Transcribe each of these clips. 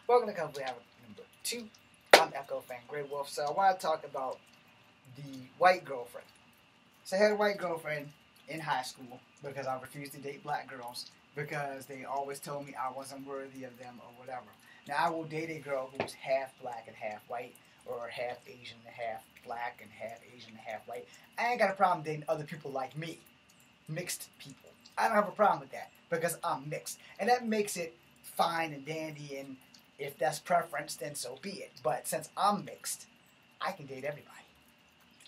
Welcome to Company Habit number 2. I'm Echo Fan Grey Wolf. So I want to talk about the white girlfriend. So I had a white girlfriend in high school because I refused to date black girls because they always told me I wasn't worthy of them or whatever. Now I will date a girl who is half black and half white, or half Asian and half black and half Asian and half white. I ain't got a problem dating other people like me. Mixed people. I don't have a problem with that because I'm mixed. And that makes it fine and dandy, and if that's preference, then so be it. But since I'm mixed, I can date everybody.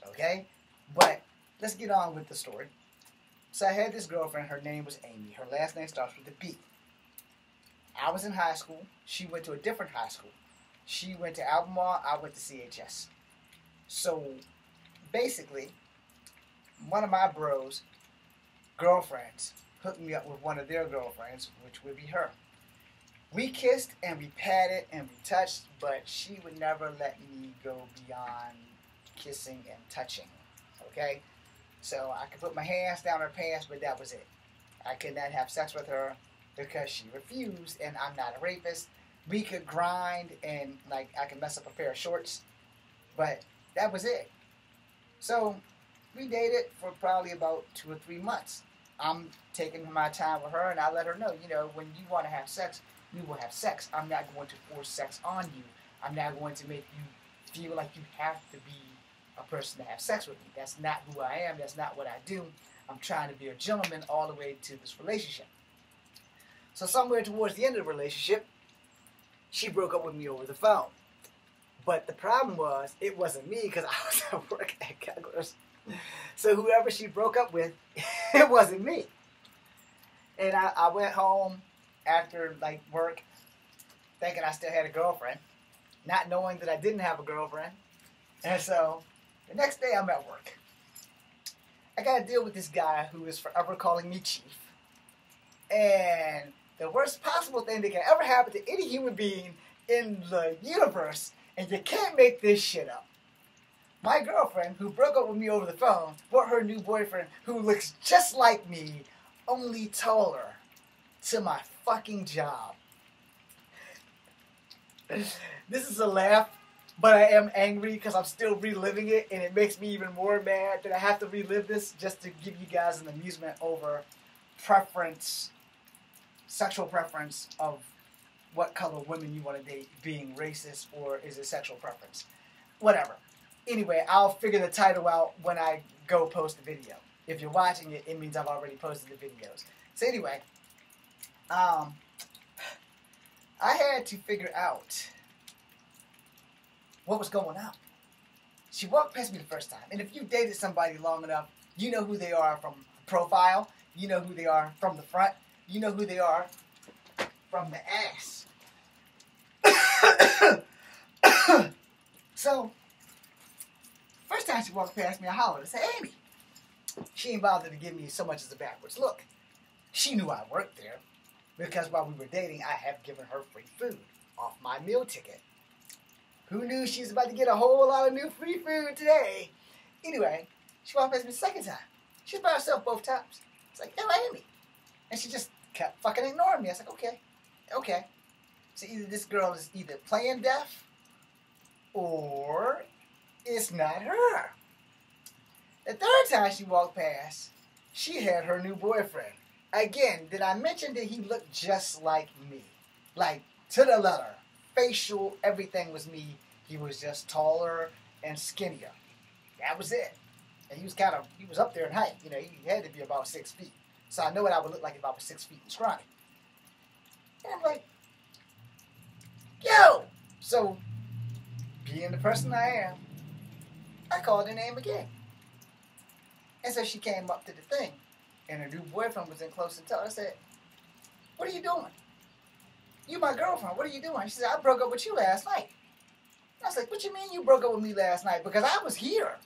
Okay? But let's get on with the story. So I had this girlfriend. Her name was Amy. Her last name starts with a B. I was in high school. She went to a different high school. She went to Albemarle. I went to CHS. So basically, one of my bros' girlfriends hooked me up with one of their girlfriends, which would be her. We kissed and we patted and we touched, but she would never let me go beyond kissing and touching. Okay? So I could put my hands down her pants, but that was it. I could not have sex with her because she refused, and I'm not a rapist. We could grind and, like, I could mess up a pair of shorts, but that was it. So we dated for probably about 2 or 3 months. I'm taking my time with her, and I let her know, when you want to have sex, we will have sex. I'm not going to force sex on you. I'm not going to make you feel like you have to be a person to have sex with me. That's not who I am. That's not what I do. I'm trying to be a gentleman all the way to this relationship. So somewhere towards the end of the relationship, she broke up with me over the phone. But the problem was, it wasn't me because I was at work at Keglers. So whoever she broke up with, it wasn't me. And I went home after work thinking I still had a girlfriend, not knowing that I didn't have a girlfriend. And so the next day I'm at work. I got to deal with this guy who is forever calling me chief. And the worst possible thing that can ever happen to any human being in the universe, and you can't make this shit up. My girlfriend, who broke up with me over the phone, brought her new boyfriend, who looks just like me, only taller, to my fucking job. This is a laugh, but I am angry because I'm still reliving it, and it makes me even more mad that I have to relive this just to give you guys an amusement over preference, sexual preference of what color women you want to date, being racist or is it sexual preference. Whatever. Anyway, I'll figure the title out when I go post the video. If you're watching it, it means I've already posted the videos. So anyway, I had to figure out what was going on. She walked past me the first time. And if you dated somebody long enough, you know who they are from profile. You know who they are from the front. You know who they are from the ass. So, first time she walked past me, I hollered and said, Amy. She ain't bothered to give me so much as a backwards look. She knew I worked there because while we were dating, I had given her free food off my meal ticket. Who knew she was about to get a whole lot of new free food today? Anyway, she walked past me the second time. She was by herself both times. It's like, oh, Amy. And she just kept fucking ignoring me. I was like, okay. So either this girl is either playing deaf or it's not her. The third time she walked past, she had her new boyfriend. Again, did I mention that he looked just like me? Like, to the letter. Facial, everything was me. He was just taller and skinnier. That was it. And he was up there in height. He had to be about 6 feet. So I know what I would look like if I was 6 feet and scrawny. And I'm like, yo! So, being the person I am, I called her name again. And so she came up to the thing, and her new boyfriend was in close and tell. I said, what are you doing? You my girlfriend. What are you doing? She said, I broke up with you last night. I was like, what you mean you broke up with me last night? Because I was here.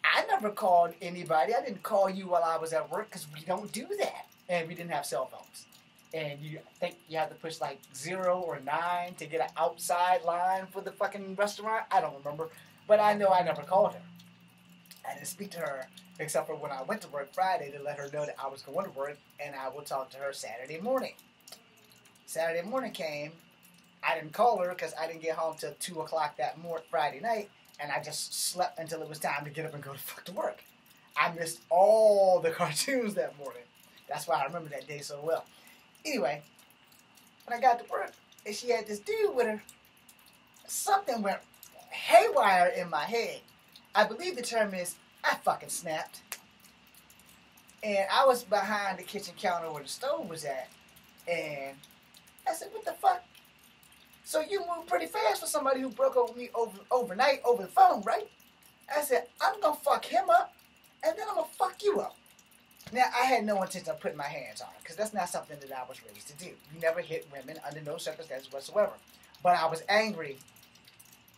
I never called anybody. I didn't call you while I was at work because we don't do that. And we didn't have cell phones. And you think you have to push 0 or 9 to get an outside line for the fucking restaurant? I don't remember. But I know I never called her. I didn't speak to her except for when I went to work Friday to let her know that I was going to work, and I will talk to her Saturday morning. Saturday morning came, I didn't call her because I didn't get home till 2 o'clock that Friday night, and I just slept until it was time to get up and go to work. I missed all the cartoons that morning. That's why I remember that day so well. Anyway, when I got to work, and she had this dude with her, something went haywire in my head. I believe the term is, I fucking snapped. And I was behind the kitchen counter where the stove was at, and I said, what the fuck? So you move pretty fast for somebody who broke up with me overnight over the phone, right? I said, I'm going to fuck him up, and then I'm going to fuck you up. Now, I had no intention of putting my hands on her, because that's not something that I was raised to do. You never hit women under no circumstances whatsoever. But I was angry,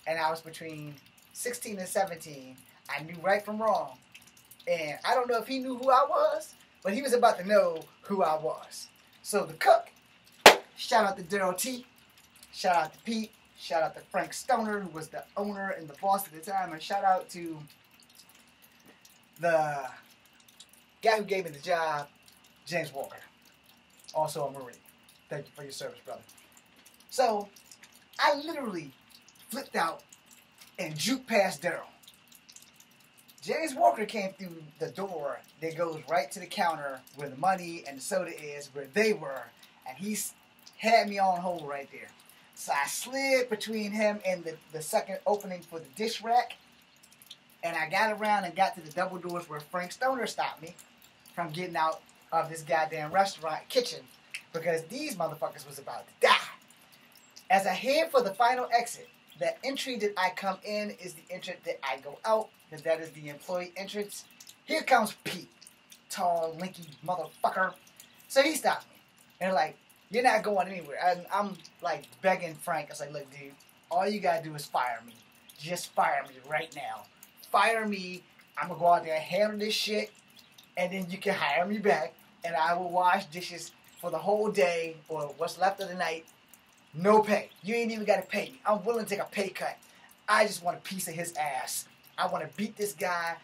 and I was between 16 and 17. I knew right from wrong. And I don't know if he knew who I was, but he was about to know who I was. So the cook, shout out to Daryl T, shout out to Pete, shout out to Frank Stoner, who was the owner and the boss at the time, and shout out to the guy who gave me the job, James Walker, also a Marine. Thank you for your service, brother. So I literally flipped out and juked past Daryl. James Walker came through the door that goes right to the counter where the money and the soda is, where they were, and he had me on hold right there. So I slid between him and the second opening for the dish rack, and I got around and got to the double doors where Frank Stoner stopped me from getting out of this goddamn restaurant kitchen, because these motherfuckers was about to die. As I head for the final exit, the entry that I come in is the entrance that I go out, because that is the employee entrance. Here comes Pete, tall, lanky motherfucker. So he stopped me. And like, you're not going anywhere. And I'm like begging Frank. I was like, look, dude, all you gotta do is fire me. Just fire me right now. Fire me. I'm gonna go out there and handle this shit. And then you can hire me back. And I will wash dishes for the whole day or what's left of the night. No pay. You ain't even gotta pay me. I'm willing to take a pay cut. I just want a piece of his ass. I want to beat this guy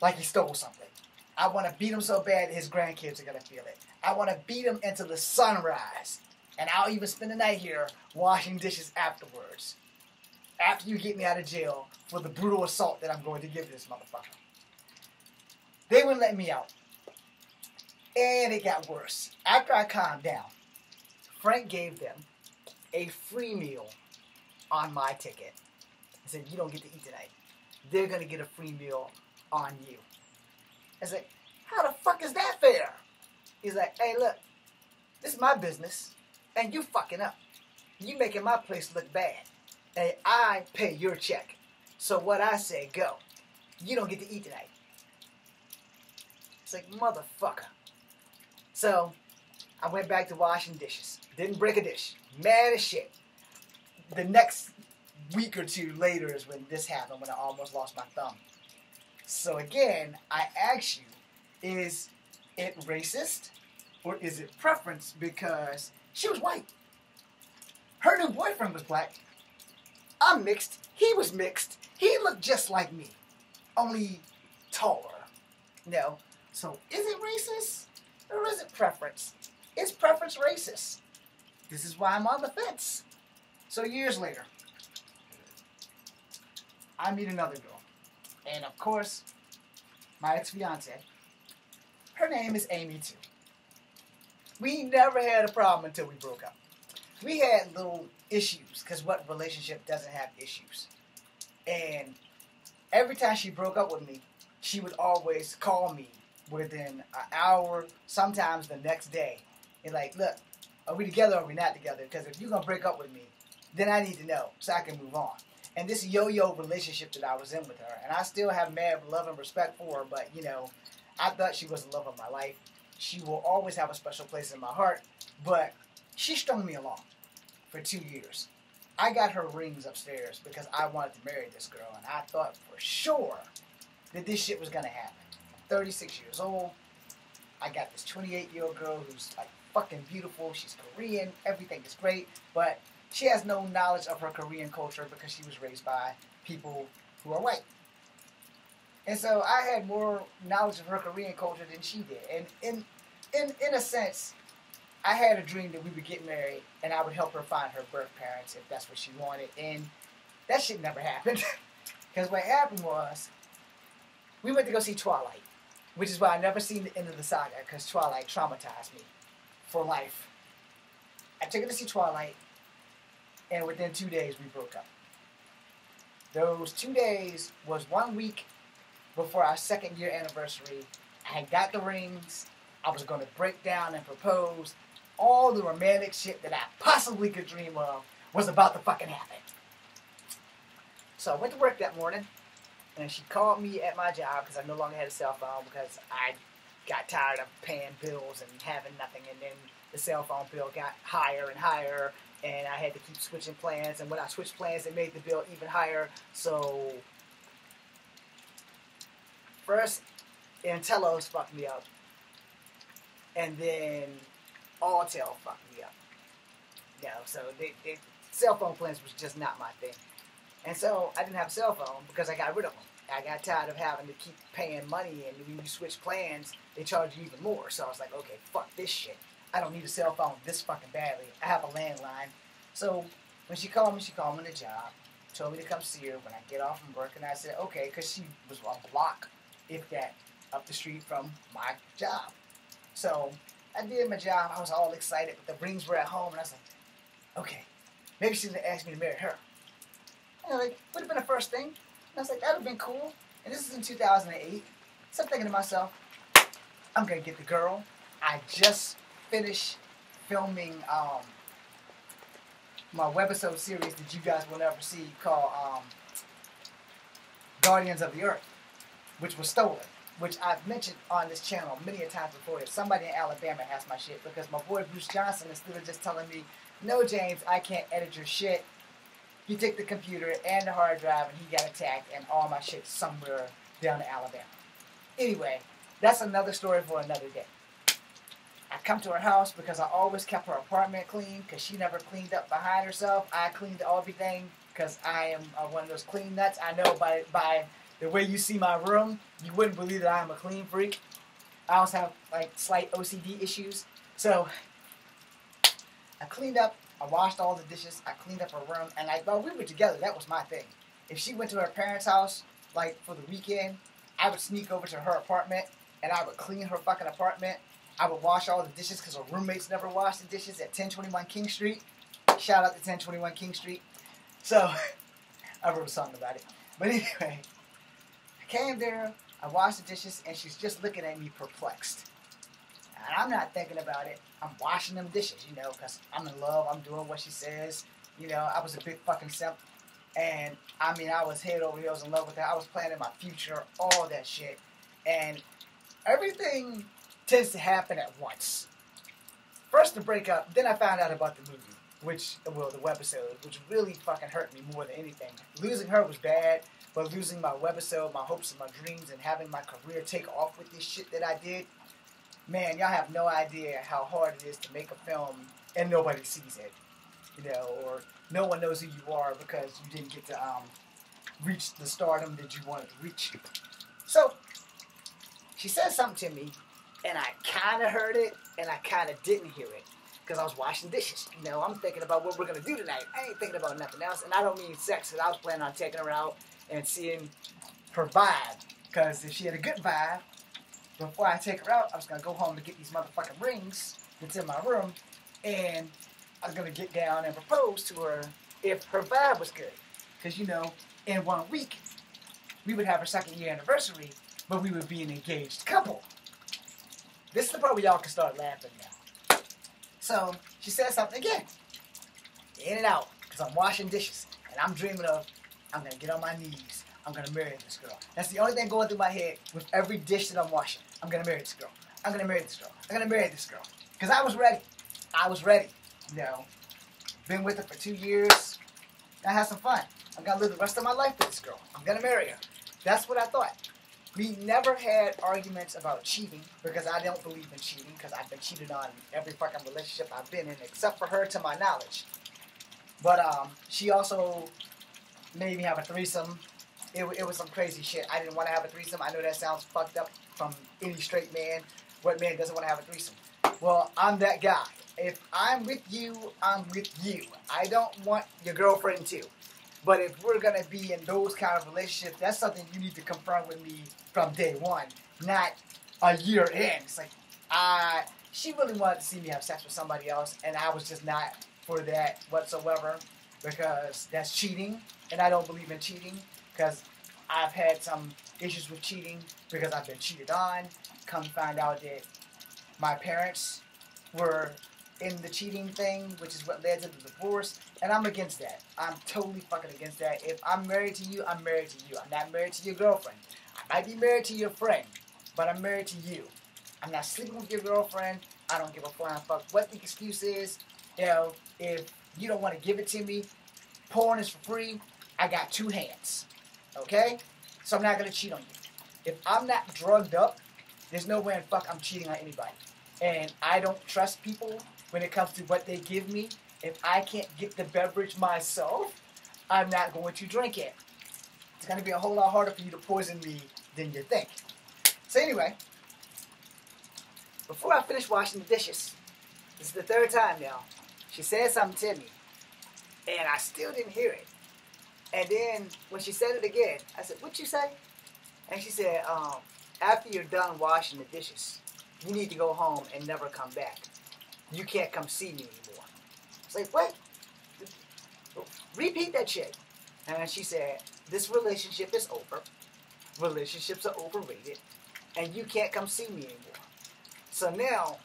like he stole something. I want to beat him so bad that his grandkids are going to feel it. I want to beat him until the sunrise. And I'll even spend the night here washing dishes afterwards. After you get me out of jail for the brutal assault that I'm going to give this motherfucker. They wouldn't let me out. And it got worse. After I calmed down, Frank gave them a free meal on my ticket. He said, you don't get to eat tonight. They're going to get a free meal on you. I said, how the fuck is that fair? He's like, hey, look, this is my business, and you fucking up. You making my place look bad. And I pay your check. So what I say, go. You don't get to eat tonight. It's like, motherfucker. So I went back to washing dishes. Didn't break a dish. Mad as shit. The next week or two later is when this happened, when I almost lost my thumb. So again, I ask you, is it racist or is it preference because she was white? Her new boyfriend was black. I'm mixed. He was mixed. He looked just like me, only taller. No. So is it racist or is it preference? Is preference racist? This is why I'm on the fence. So years later, I meet another girl. And of course, my ex-fiance, her name is Amy too. We never had a problem until we broke up. We had little issues, because what relationship doesn't have issues? And every time she broke up with me, she would always call me within an hour, sometimes the next day. And like, look, are we together or are we not together? Because if you're going to break up with me, then I need to know so I can move on. And this yo-yo relationship that I was in with her, and I still have mad love and respect for her, but, you know, I thought she was the love of my life. She will always have a special place in my heart, but she strung me along for 2 years. I got her rings upstairs because I wanted to marry this girl, and I thought for sure that this shit was going to happen. 36 years old. I got this 28-year-old girl who's like fucking beautiful. She's Korean. Everything is great, but she has no knowledge of her Korean culture because she was raised by people who are white. And so I had more knowledge of her Korean culture than she did. And in a sense, I had a dream that we would get married and I would help her find her birth parents if that's what she wanted. And that shit never happened. Because what happened was, we went to go see Twilight, which is why I never seen the end of the saga, because Twilight traumatized me for life. I took her to see Twilight, and within 2 days we broke up. Those 2 days was 1 week before our 2nd year anniversary. I had got the rings. I was going to break down and propose. All the romantic shit that I possibly could dream of was about to fucking happen. So I went to work that morning, and she called me at my job because I no longer had a cell phone because I got tired of paying bills and having nothing. And then the cell phone bill got higher and higher, and I had to keep switching plans. And when I switched plans, it made the bill even higher. So first, Antelos fucked me up, and then Alltel fucked me up. You know, so cell phone plans was just not my thing. And so I didn't have a cell phone because I got rid of them. I got tired of having to keep paying money, and when you switch plans, they charge you even more. So I was like, okay, fuck this shit. I don't need a cell phone this fucking badly. I have a landline. So when she called me on the job, told me to come see her when I get off from work, and I said, okay, because she was a block, if that, up the street from my job. So I did my job. I was all excited, but the rings were at home, and I was like, okay, maybe she's going to ask me to marry her. And like, would have been the first thing. And I was like, that would have been cool. And this is in 2008. So I'm thinking to myself, I'm going to get the girl. I just finished filming my webisode series that you guys will never see called Guardians of the Earth, which was stolen, which I've mentioned on this channel many a times before. If somebody in Alabama has my shit, because my boy Bruce Johnson, instead of just telling me, no, James, I can't edit your shit, he took the computer and the hard drive and he got attacked, and all my shit's somewhere down in Alabama. Anyway, that's another story for another day. I come to her house because I always kept her apartment clean because she never cleaned up behind herself. I cleaned everything because I am one of those clean nuts. I know by the way you see my room, you wouldn't believe that I am a clean freak. I also have like slight OCD issues. So I cleaned up. I washed all the dishes. I cleaned up her room. And while we were together, that was my thing. If she went to her parents' house, like for the weekend, I would sneak over to her apartment and I would clean her fucking apartment. I would wash all the dishes because her roommates never washed the dishes at 1021 King Street. Shout out to 1021 King Street. So, I wrote a song about it. But anyway, I came there, I washed the dishes, and she's just looking at me perplexed. And I'm not thinking about it. I'm washing them dishes, you know, because I'm in love. I'm doing what she says. You know, I was a big fucking simp. And, I mean, I was head over heels in love with her. I was planning my future, all that shit. And everything tends to happen at once. First the breakup, then I found out about the movie, the webisode, which really fucking hurt me more than anything. Losing her was bad, but losing my webisode, my hopes and my dreams, and having my career take off with this shit that I did, man, y'all have no idea how hard it is to make a film and nobody sees it, you know, or no one knows who you are because you didn't get to reach the stardom that you wanted to reach. So, she said something to me, and I kind of heard it, and I kind of didn't hear it, because I was washing dishes. You know, I'm thinking about what we're going to do tonight. I ain't thinking about nothing else, and I don't mean sex, because I was planning on taking her out and seeing her vibe, because if she had a good vibe, before I take her out, I was going to go home to get these motherfucking rings that's in my room, and I was going to get down and propose to her if her vibe was good. Because, you know, in 1 week, we would have our 2nd year anniversary, but we would be an engaged couple. This is the part where y'all can start laughing now. So, she said something again. In and out, because I'm washing dishes. And I'm dreaming of, I'm going to get on my knees. I'm going to marry this girl. That's the only thing going through my head with every dish that I'm washing. I'm going to marry this girl. I'm going to marry this girl. I'm going to marry this girl. Because I was ready. I was ready. You know, been with her for 2 years. I had some fun. I'm going to live the rest of my life with this girl. I'm going to marry her. That's what I thought. We never had arguments about cheating because I don't believe in cheating because I've been cheated on in every fucking relationship I've been in except for her to my knowledge. But she also made me have a threesome. It was some crazy shit. I didn't want to have a threesome. I know that sounds fucked up from any straight man. What man doesn't want to have a threesome? Well, I'm that guy. if I'm with you, I'm with you. I don't want your girlfriend too. But if we're going to be in those kind of relationships, that's something you need to confirm with me from day one, not a year in. It's like, she really wanted to see me have sex with somebody else, and I was just not for that whatsoever, because that's cheating, and I don't believe in cheating, because I've had some issues with cheating because I've been cheated on. Come find out that my parents were in the cheating thing, which is what led to the divorce, and I'm against that. I'm totally fucking against that. If I'm married to you, I'm married to you. I'm not married to your girlfriend. I might be married to your friend, but I'm married to you. I'm not sleeping with your girlfriend. I don't give a flying fuck what the excuse is. You know, if you don't want to give it to me, porn is for free. I got two hands. Okay? So I'm not going to cheat on you. If I'm not drugged up, there's no way in fuck I'm cheating on anybody. And I don't trust people when it comes to what they give me. If I can't get the beverage myself, I'm not going to drink it. It's going to be a whole lot harder for you to poison me than you think. So anyway, before I finish washing the dishes, this is the third time now, she said something to me, and I still didn't hear it. And then when she said it again, I said, "What'd you say?" And she said, after you're done washing the dishes, you need to go home and never come back. You can't come see me anymore. I was like, what? Repeat that shit. And she said, this relationship is over. Relationships are overrated. And you can't come see me anymore. So now,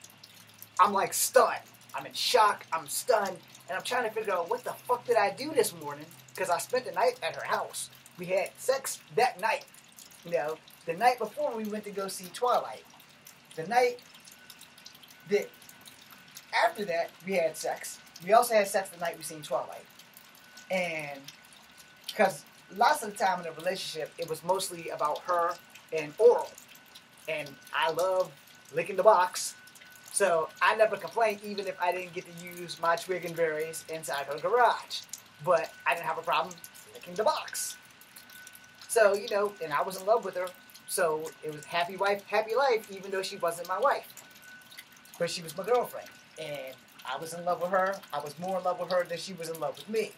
I'm like stunned. I'm in shock. I'm stunned. And I'm trying to figure out what the fuck did I do this morning? Because I spent the night at her house. We had sex that night. You know, the night before we went to go see Twilight. The night that after that we had sex. We also had sex the night we seen Twilight. And because lots of the time in a relationship, it was mostly about her and oral. And I love licking the box. So I never complained even if I didn't get to use my twig and berries inside her garage. But I didn't have a problem licking the box. So, you know, and I was in love with her. So it was happy wife, happy life, even though she wasn't my wife. But she was my girlfriend. And I was in love with her. I was more in love with her than she was in love with me.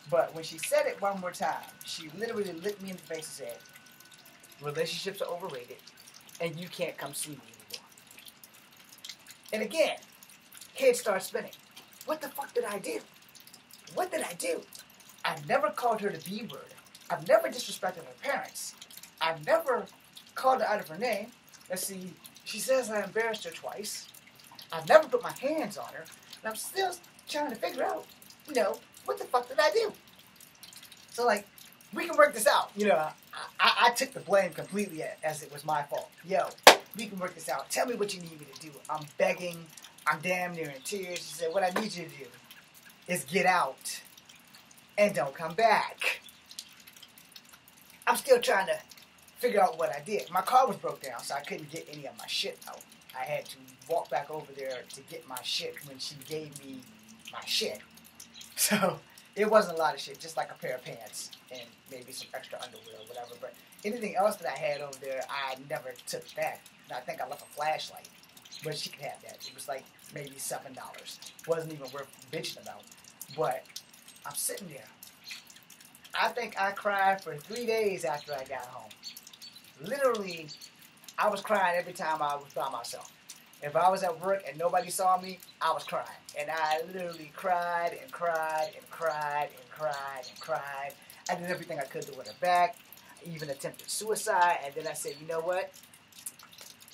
But when she said it one more time, she literally looked me in the face and said, relationships are overrated, and you can't come see me anymore. And again, head starts spinning. What the fuck did I do? What did I do? I've never called her the B word. I've never disrespected her parents. I've never called her out of her name. Let's see, she says I embarrassed her twice. I've never put my hands on her. And I'm still trying to figure out, you know, what the fuck did I do? So, like, we can work this out. You know, I took the blame completely as it was my fault. Yo, we can work this out. Tell me what you need me to do. I'm begging. I'm damn near in tears. She said, what I need you to do is get out and don't come back. I'm still trying to figure out what I did. My car was broke down, so I couldn't get any of my shit out. I had to walk back over there to get my shit when she gave me my shit. So it wasn't a lot of shit, just like a pair of pants and maybe some extra underwear or whatever. But anything else that I had over there, I never took back. And I think I left a flashlight, but she could have that. It was like maybe $7. Wasn't even worth bitching about. But I'm sitting there. I think I cried for 3 days after I got home. Literally, I was crying every time I was by myself. If I was at work and nobody saw me, I was crying. And I literally cried and cried and cried and cried and cried. I did everything I could to win her back. I even attempted suicide. And then I said, you know what?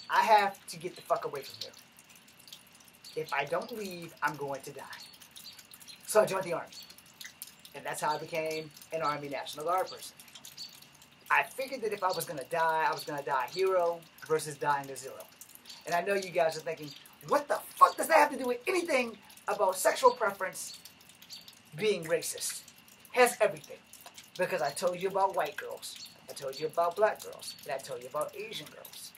I have to get the fuck away from here. If I don't leave, I'm going to die. So I joined the Army. And that's how I became an Army National Guard person. I figured that if I was going to die, I was going to die a hero versus dying a zero. And I know you guys are thinking, what the fuck does that have to do with anything about sexual preference being racist? Has everything. Because I told you about white girls, I told you about black girls, and I told you about Asian girls.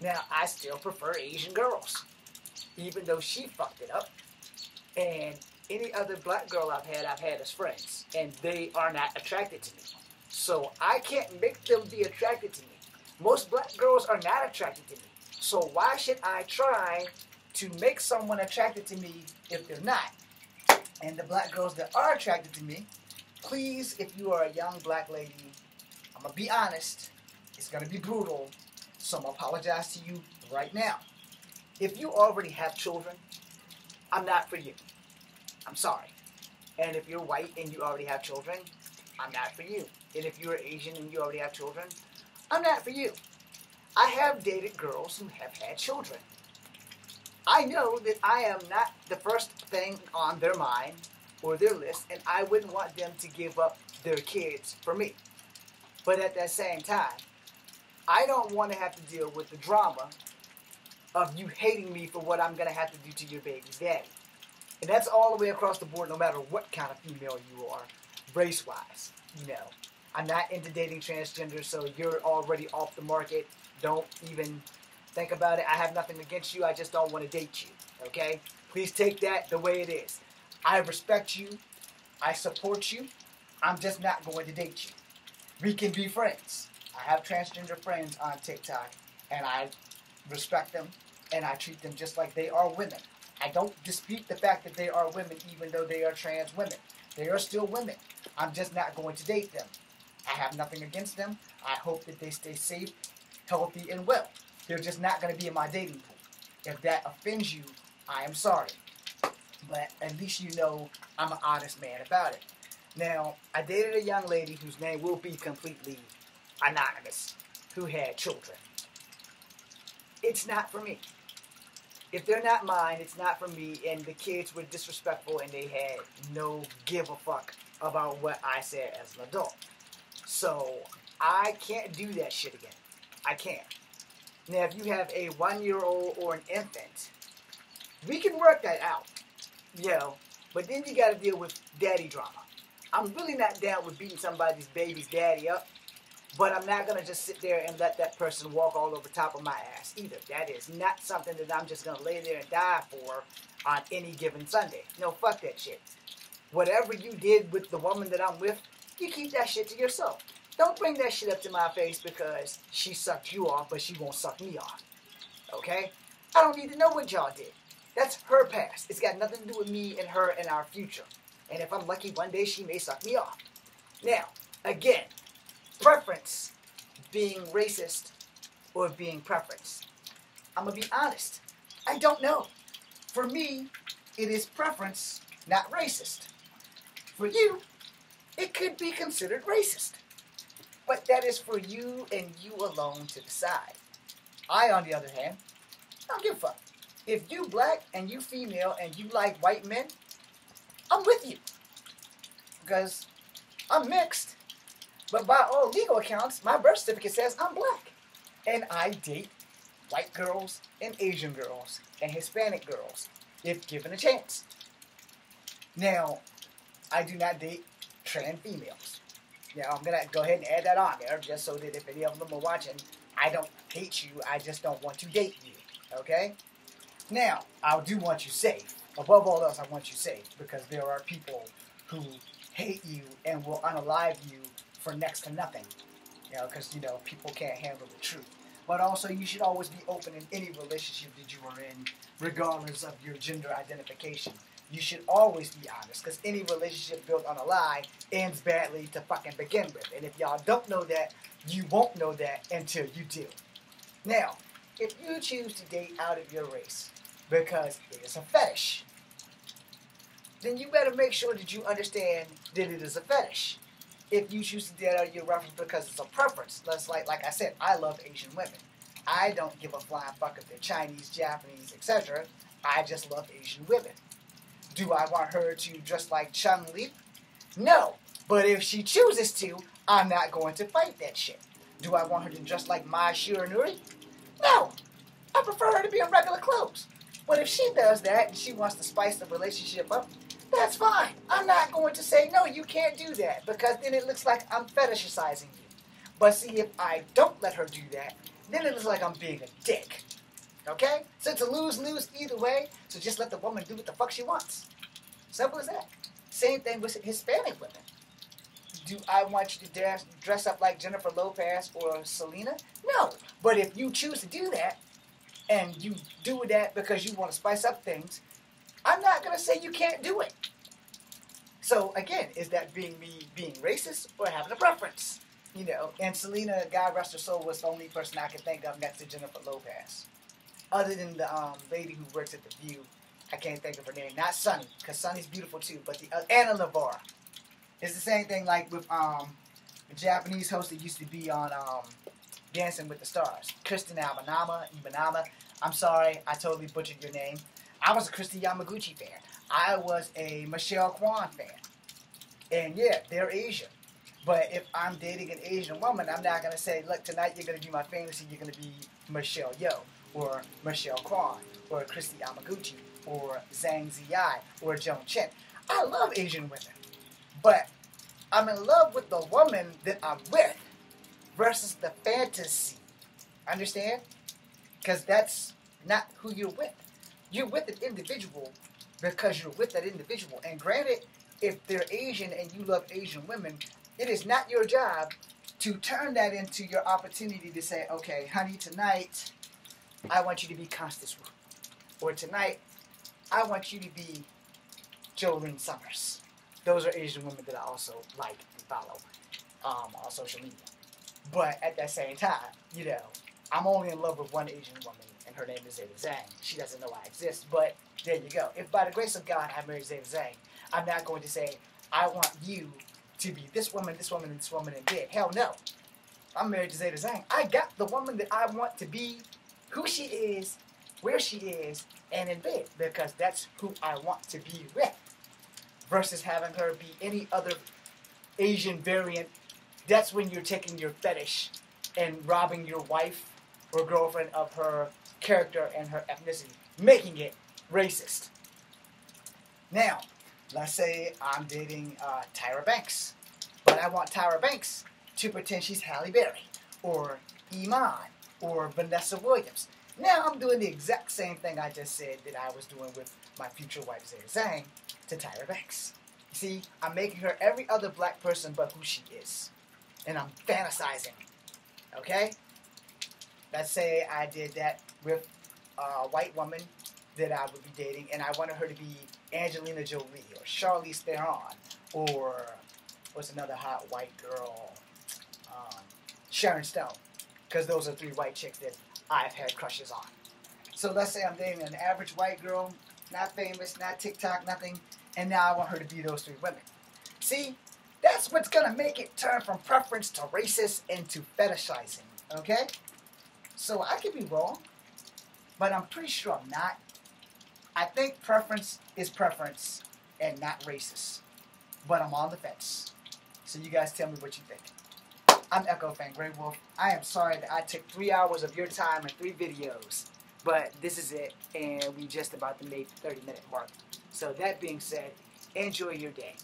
Now, I still prefer Asian girls, even though she fucked it up. And any other black girl I've had as friends, and they are not attracted to me. So I can't make them be attracted to me. Most black girls are not attracted to me. So why should I try to make someone attracted to me if they're not. And the black girls that are attracted to me, please, if you are a young black lady, I'm going to be honest. It's going to be brutal. So I'm going to apologize to you right now. If you already have children, I'm not for you. I'm sorry. And if you're white and you already have children, I'm not for you. And if you're Asian and you already have children, I'm not for you. I have dated girls who have had children. I know that I am not the first thing on their mind or their list, and I wouldn't want them to give up their kids for me. But at that same time, I don't want to have to deal with the drama of you hating me for what I'm going to have to do to your baby's daddy. And that's all the way across the board, no matter what kind of female you are, race-wise. You know, I'm not into dating transgender, so you're already off the market. Don't even think about it. I have nothing against you. I just don't want to date you, okay? Please take that the way it is. I respect you. I support you. I'm just not going to date you. We can be friends. I have transgender friends on TikTok, and I respect them, and I treat them just like they are women. I don't dispute the fact that they are women, even though they are trans women. They are still women. I'm just not going to date them. I have nothing against them. I hope that they stay safe, healthy, and well. They're just not going to be in my dating pool. If that offends you, I am sorry. But at least you know I'm an honest man about it. Now, I dated a young lady whose name will be completely anonymous, who had children. It's not for me. If they're not mine, it's not for me, and the kids were disrespectful and they had no give a fuck about what I said as an adult. So, I can't do that shit again. I can't. Now, if you have a 1-year-old or an infant, we can work that out, you know, but then you gotta deal with daddy drama. I'm really not down with beating somebody's baby's daddy up, but I'm not gonna just sit there and let that person walk all over top of my ass either. That is not something that I'm just gonna lay there and die for on any given Sunday. No, fuck that shit. Whatever you did with the woman that I'm with, you keep that shit to yourself. Don't bring that shit up to my face because she sucked you off, but she won't suck me off. Okay? I don't need to know what y'all did. That's her past. It's got nothing to do with me and her and our future. And if I'm lucky, one day she may suck me off. Now, again, preference being racist or being preference. I'm going to be honest. I don't know. For me, it is preference, not racist. For you, it could be considered racist. But that is for you and you alone to decide. I, on the other hand, don't give a fuck. If you black and you female and you like white men, I'm with you. Because I'm mixed. But by all legal accounts, my birth certificate says I'm black. And I date white girls and Asian girls and Hispanic girls, if given a chance. Now, I do not date trans females. Now, I'm going to go ahead and add that on there, just so that if any of them are watching, I don't hate you, I just don't want to date you, okay? Now, I do want you safe. Above all else, I want you safe, because there are people who hate you and will unalive you for next to nothing. You know, because, you know, people can't handle the truth. But also, you should always be open in any relationship that you are in, regardless of your gender identification. You should always be honest, because any relationship built on a lie ends badly to fucking begin with. And if y'all don't know that, you won't know that until you do. Now, if you choose to date out of your race because it is a fetish, then you better make sure that you understand that it is a fetish. If you choose to date out of your race because it's a preference, like I said, I love Asian women. I don't give a flying fuck if they're Chinese, Japanese, etc. I just love Asian women. Do I want her to dress like Chun-Li? No. But if she chooses to, I'm not going to fight that shit. Do I want her to dress like Mai Shiranui? No. I prefer her to be in regular clothes. But if she does that and she wants to spice the relationship up, that's fine. I'm not going to say, no, you can't do that, because then it looks like I'm fetishizing you. But see, if I don't let her do that, then it looks like I'm being a dick. Okay? So it's a lose-lose either way, so just let the woman do what the fuck she wants. Simple as that. Same thing with Hispanic women. Do I want you to dress up like Jennifer Lopez or Selena? No. But if you choose to do that, and you do that because you want to spice up things, I'm not going to say you can't do it. So again, is that me being racist or having a preference? You know, and Selena, God rest her soul, was the only person I could think of next to Jennifer Lopez. Other than the lady who works at The View, I can't think of her name. Not Sunny, because Sunny's beautiful too, but the Anna Navarre. It's the same thing like with the Japanese host that used to be on Dancing with the Stars. Kristen Ibanama. I'm sorry, I totally butchered your name. I was a Christy Yamaguchi fan. I was a Michelle Kwan fan. And yeah, they're Asian. But if I'm dating an Asian woman, I'm not going to say, look, tonight you're going to be my fantasy, you're going to be Michelle Yeoh, or Michelle Kwan, or Christy Yamaguchi, or Zhang Ziyi, or Joan Chen. I love Asian women. But I'm in love with the woman that I'm with versus the fantasy. Understand? Because that's not who you're with. You're with an individual because you're with that individual. And granted, if they're Asian and you love Asian women, it is not your job to turn that into your opportunity to say, okay, honey, tonight I want you to be Constance Wu. Or tonight I want you to be Jolene Summers. Those are Asian women that I also like and follow on social media. But at that same time, you know, I'm only in love with one Asian woman, and her name is Zeta Zhang. She doesn't know I exist, but there you go. If by the grace of God I marry Zeta Zhang, I'm not going to say, I want you to be this woman, this woman, and this woman in bed. Hell no. I'm married to Zeta Zhang. I got the woman that I want to be, who she is, where she is, and in bed, because that's who I want to be with. Versus having her be any other Asian variant. That's when you're taking your fetish and robbing your wife or girlfriend of her character and her ethnicity, making it racist. Now, let's say I'm dating Tyra Banks, but I want Tyra Banks to pretend she's Halle Berry, or Iman, or Vanessa Williams. Now I'm doing the exact same thing I just said that I was doing with my future wife Zeta Zhang to Tyra Banks. See, I'm making her every other black person but who she is. And I'm fantasizing. Okay? Let's say I did that with a white woman that I would be dating, and I wanted her to be Angelina Jolie, or Charlize Theron, or what's another hot white girl? Sharon Stone. Because those are 3 white chicks that I've had crushes on. So let's say I'm dating an average white girl, not famous, not TikTok, nothing, and now I want her to be those 3 women. See? That's what's going to make it turn from preference to racist and to fetishizing, okay? So I could be wrong, but I'm pretty sure I'm not. I think preference is preference and not racist. But I'm on the fence. So you guys tell me what you think. I'm Echo Fan Grey Wolf. I am sorry that I took 3 hours of your time and 3 videos, but this is it, and we just about to make the 30-minute mark. So that being said, enjoy your day.